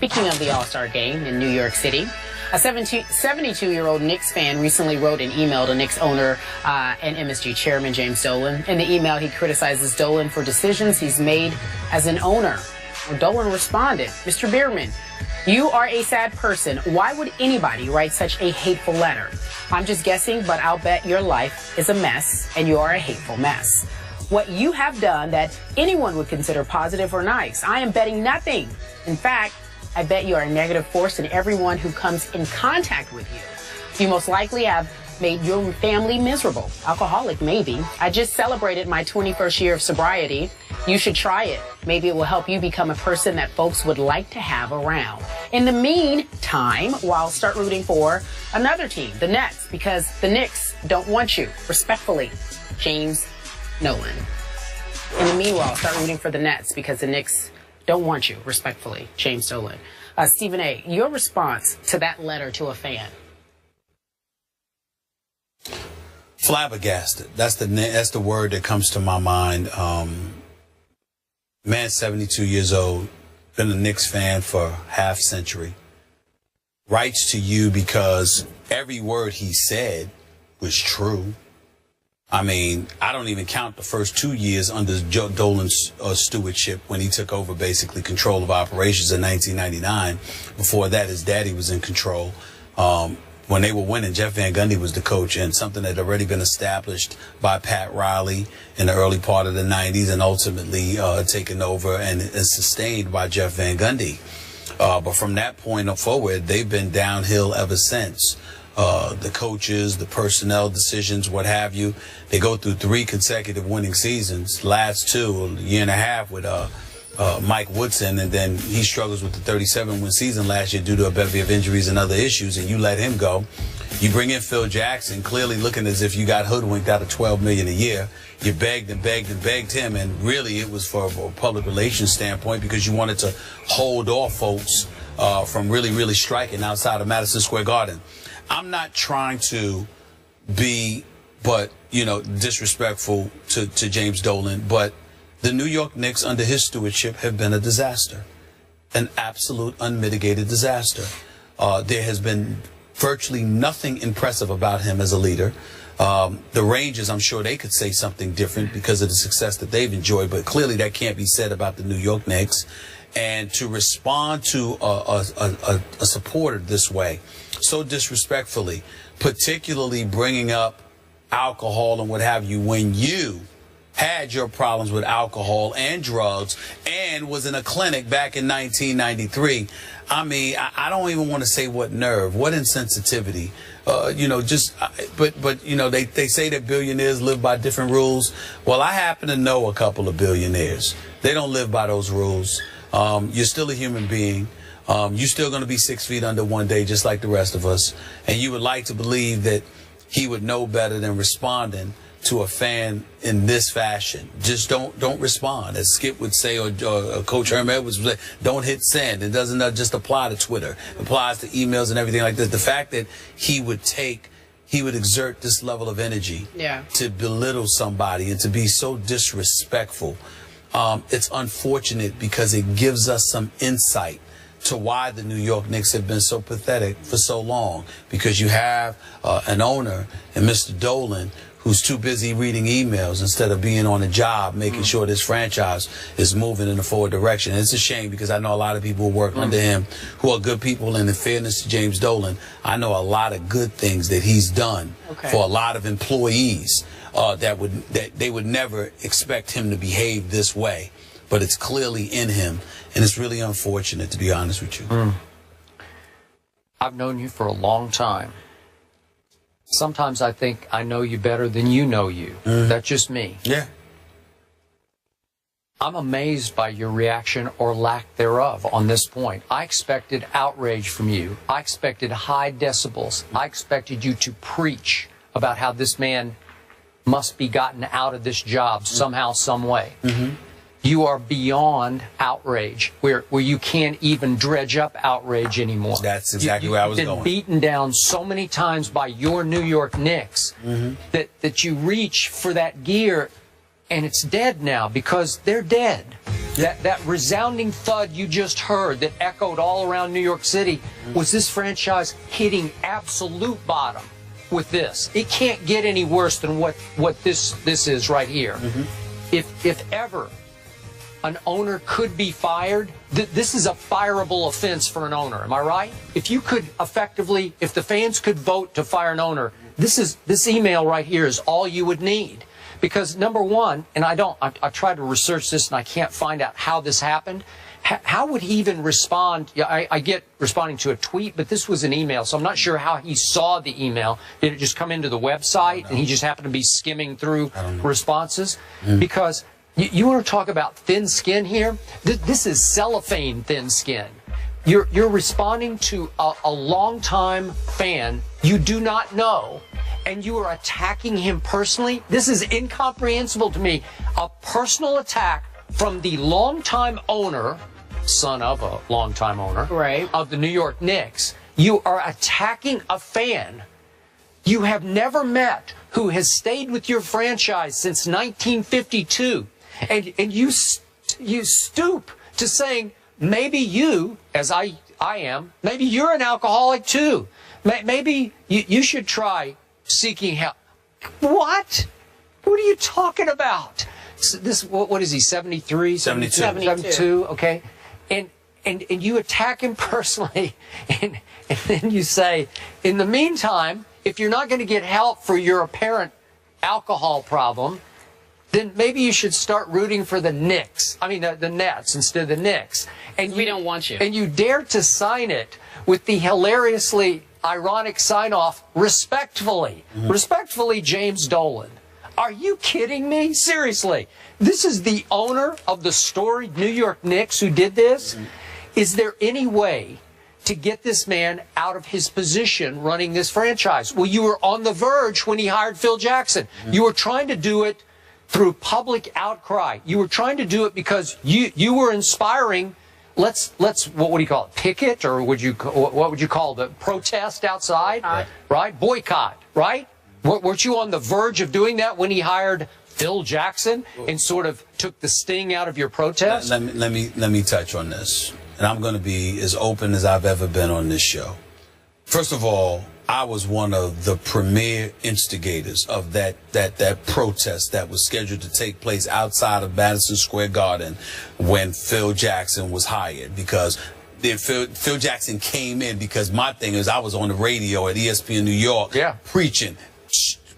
Speaking of the All-Star game in New York City, a 72-year-old Knicks fan recently wrote an email to Knicks owner and MSG chairman James Dolan. In the email, he criticizes Dolan for decisions he's made as an owner. Dolan responded, "Mr. Bierman, you are a sad person. Why would anybody write such a hateful letter? I'm just guessing, but I'll bet your life is a mess and you are a hateful mess. What you have done that anyone would consider positive or nice, I am betting nothing. In fact, I bet you are a negative force in everyone who comes in contact with you. You most likely have made your family miserable. Alcoholic, maybe. I just celebrated my 21st year of sobriety. You should try it. Maybe it will help you become a person that folks would like to have around. In the meantime, start rooting for another team, the Nets, because the Knicks don't want you. Respectfully, James Dolan." In the meanwhile, start rooting for the Nets because the Knicks don't want you. Respectfully, James Dolan. Stephen A., your response to that letter to a fan? Flabbergasted. That's the word that comes to my mind. Man, 72 years old, been a Knicks fan for half century. Writes to you because every word he said was true. I mean, I don't even count the first 2 years under Dolan's stewardship when he took over basically control of operations in 1999. Before that, his daddy was in control. When they were winning, Jeff Van Gundy was the coach, and something that had already been established by Pat Riley in the early part of the 90s and ultimately taken over and sustained by Jeff Van Gundy. But from that point forward, they've been downhill ever since. The coaches, the personnel decisions, what have you. They go through 3 consecutive winning seasons, last 2, a year and a half with Mike Woodson, and then he struggles with the 37-win season last year due to a bevy of injuries and other issues, and you let him go. You bring in Phil Jackson, clearly looking as if you got hoodwinked out of $12 million a year. You begged and begged and begged him, and really it was for a public relations standpoint because you wanted to hold off folks from really striking outside of Madison Square Garden. I'm not trying to be, disrespectful to James Dolan, but the New York Knicks under his stewardship have been a disaster, an absolute unmitigated disaster. There has been virtually nothing impressive about him as a leader. The Rangers, I'm sure they could say something different because of the success that they've enjoyed, but clearly that can't be said about the New York Knicks. And to respond to a supporter this way, so disrespectfully, particularly bringing up alcohol and what have you, when you had your problems with alcohol and drugs and was in a clinic back in 1993. I mean, I don't even want to say what nerve, what insensitivity, but they say that billionaires live by different rules. Well, I happen to know a couple of billionaires. They don't live by those rules. You're still a human being. You're still going to be 6 feet under one day, just like the rest of us. And you would like to believe that he would know better than responding to a fan in this fashion. Just don't respond. As Skip would say, or Coach Herm Edwards would say, don't hit send. It doesn't just apply to Twitter. It applies to emails and everything like this. The fact that he would exert this level of energy to belittle somebody and to be so disrespectful, it's unfortunate because it gives us some insight to why the New York Knicks have been so pathetic for so long. Because you have an owner and Mr. Dolan who's too busy reading emails instead of being on a job, making sure this franchise is moving in a forward direction. And it's a shame because I know a lot of people who work under him who are good people, and in fairness to James Dolan, I know a lot of good things that he's done for a lot of employees that they would never expect him to behave this way. But it's clearly in him, and it's really unfortunate, to be honest with you. I've known you for a long time. Sometimes I think I know you better than you know you. That's just me. Yeah. I'm amazed by your reaction or lack thereof on this point. I expected outrage from you. I expected high decibels. I expected you to preach about how this man must be gotten out of this job somehow, some way. You are beyond outrage, where you can't even dredge up outrage anymore. That's exactly where I was going. You've been beaten down so many times by your New York Knicks that you reach for that gear, and it's dead now because they're dead. That resounding thud you just heard that echoed all around New York City was this franchise hitting absolute bottom with this. It can't get any worse than what this is right here. If ever an owner could be fired, this is a fireable offense for an owner. Am I right? If you could effectively, if the fans could vote to fire an owner, this email right here is all you would need. Because number one, and I tried to research this and I can't find out how this happened. How would he even respond? I get responding to a tweet, but this was an email, so I'm not sure how he saw the email. Did it just come into the website and he just happened to be skimming through responses? Because you want to talk about thin skin here? This is cellophane thin skin. You're responding to a longtime fan you do not know, and you are attacking him personally. This is incomprehensible to me. A personal attack from the longtime owner, son of a longtime owner, right, of the New York Knicks. You are attacking a fan you have never met who has stayed with your franchise since 1952. And you stoop to saying, maybe you, as I am, maybe you're an alcoholic too. Maybe you should try seeking help. What? What are you talking about? What is he, 73? 72, okay. And you attack him personally, and then you say, in the meantime, if you're not going to get help for your apparent alcohol problem, then maybe you should start rooting for the Knicks. I mean, the Nets instead of the Knicks. And we don't want you. And you dare to sign it with the hilariously ironic sign-off, respectfully. Respectfully, James Dolan. Are you kidding me? Seriously. This is the owner of the storied New York Knicks who did this? Is there any way to get this man out of his position running this franchise? Well, you were on the verge when he hired Phil Jackson. You were trying to do it through public outcry. You were trying to do it because you were inspiring. Let's what do you call it? Picket, or what would you call the protest outside? Right? Boycott, right? Weren't you on the verge of doing that when he hired Phil Jackson and sort of took the sting out of your protest? Let me touch on this. And I'm going to be as open as I've ever been on this show. First of all, I was one of the premier instigators of that protest that was scheduled to take place outside of Madison Square Garden when Phil Jackson was hired, because Phil Jackson came in because my thing is I was on the radio at ESPN New York preaching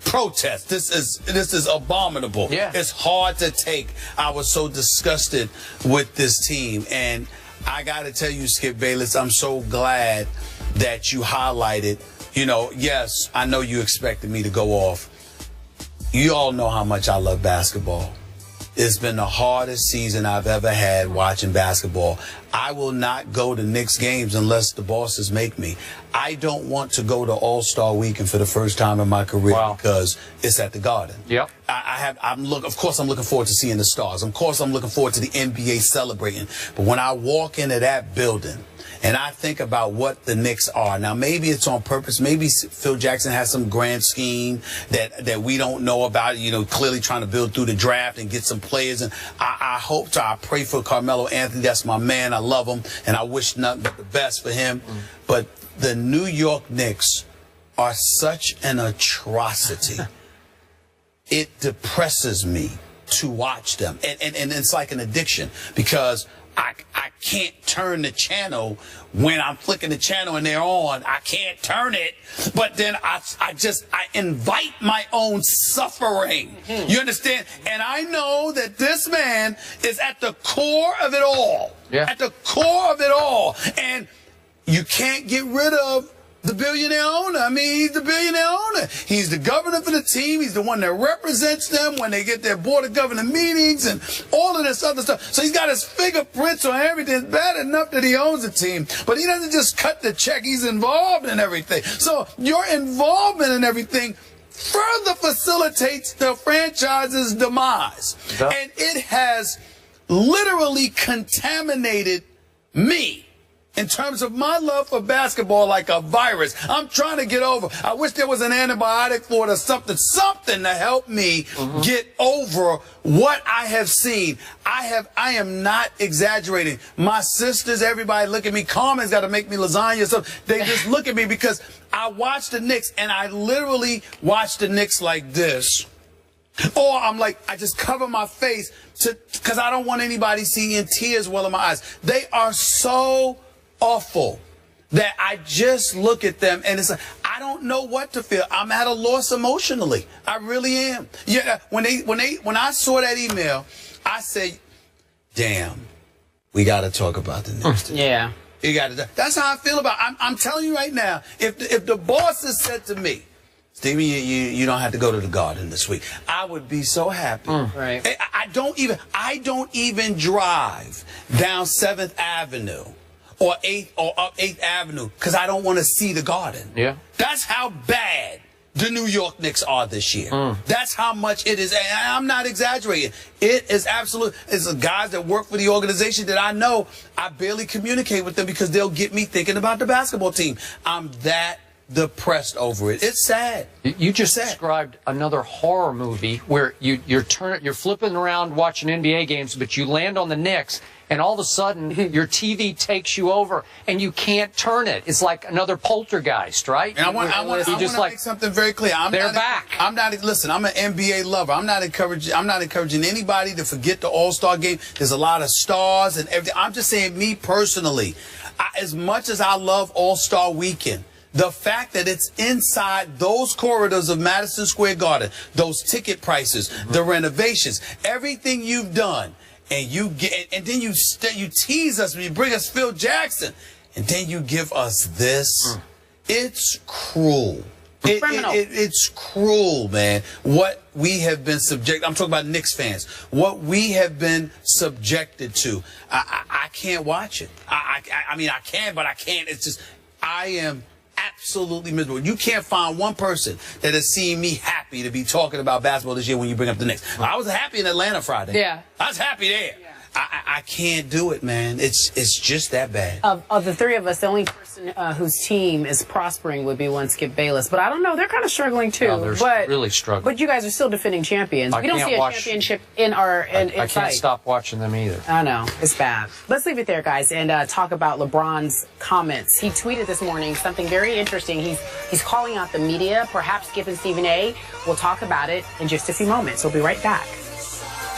protest. This is abominable. It's hard to take. I was so disgusted with this team, and I got to tell you, Skip Bayless, I'm so glad that you highlighted. You know, yes, I know you expected me to go off. You all know how much I love basketball. It's been the hardest season I've ever had watching basketball. I will not go to Knicks games unless the bosses make me. I don't want to go to All-Star Weekend for the first time in my career because it's at the Garden. Of course I'm looking forward to seeing the stars. Of course I'm looking forward to the NBA celebrating. But when I walk into that building and I think about what the Knicks are, now maybe it's on purpose. Maybe Phil Jackson has some grand scheme that we don't know about, you know, clearly trying to build through the draft and get some players. And I pray for Carmelo Anthony. That's my man. I love him. And I wish nothing but the best for him. But the New York Knicks are such an atrocity. It depresses me to watch them. And it's like an addiction, because I can't turn the channel when I'm flicking the channel and they're on. I can't turn it. But then I invite my own suffering. You understand? And I know that this man is at the core of it all. At the core of it all. And you can't get rid of the billionaire owner. I mean, he's the billionaire owner. He's the governor for the team. He's the one that represents them when they get their board of governor meetings and all of this other stuff. So he's got his fingerprints on everything. It's bad enough that he owns a team, but he doesn't just cut the check. He's involved in everything. So your involvement in everything further facilitates the franchise's demise. And it has literally contaminated me in terms of my love for basketball like a virus. I'm trying to get over. I wish there was an antibiotic for it or something to help me get over what I have seen. I am not exaggerating. My sisters, everybody look at me. Carmen's got to make me lasagna or something. They just look at me because I watch the Knicks, and I literally watch the Knicks like this. Or I'm like, I just cover my face because I don't want anybody seeing tears well in my eyes. They are so awful that I just look at them and it's like, I don't know what to feel. I'm at a loss emotionally. I really am. Yeah. When I saw that email, I said, damn, we got to talk about the Knicks. Yeah. You got to. That's how I feel about it. I'm telling you right now, if the boss has said to me, Stevie, you don't have to go to the Garden this week, I would be so happy. Right. I don't even drive down 7th Avenue or 8th or up 8th Avenue because I don't want to see the Garden. Yeah. That's how bad the New York Knicks are this year. That's how much it is. And I'm not exaggerating. It is absolute. It's the guys that work for the organization that I know. I barely communicate with them because they'll get me thinking about the basketball team. I'm that depressed over it. It's sad. You just described another horror movie where you're flipping around watching NBA games, but you land on the Knicks, and all of a sudden your TV takes you over, and you can't turn it. It's like another poltergeist, right? And I want to make something very clear. They're back. Listen, I'm an NBA lover. I'm not encouraging anybody to forget the All-Star game. There's a lot of stars and everything. I'm just saying, me personally, as much as I love All-Star Weekend, the fact that it's inside those corridors of Madison Square Garden, those ticket prices, the renovations, everything you've done, and then you tease us when you bring us Phil Jackson, and then you give us this. It's cruel. It's cruel, man. What we have been subjected. I'm talking about Knicks fans. What we have been subjected to. I can't watch it. I mean, I can, but I can't. It's just, I am absolutely miserable. You can't find one person that has seen me happy to be talking about basketball this year when you bring up the Knicks. I was happy in Atlanta Friday. Yeah. I was happy there. Yeah. I can't do it, man. It's just that bad. Of the three of us, the only person whose team is prospering would be one Skip Bayless. But I don't know. They're kind of struggling, too. No, they're really struggling. But you guys are still defending champions. We don't see a championship in our I can't stop watching them either. I know. It's bad. Let's leave it there, guys, and talk about LeBron's comments. He tweeted this morning something very interesting. He's calling out the media, perhaps Skip and Stephen A. We'll talk about it in just a few moments. We'll be right back.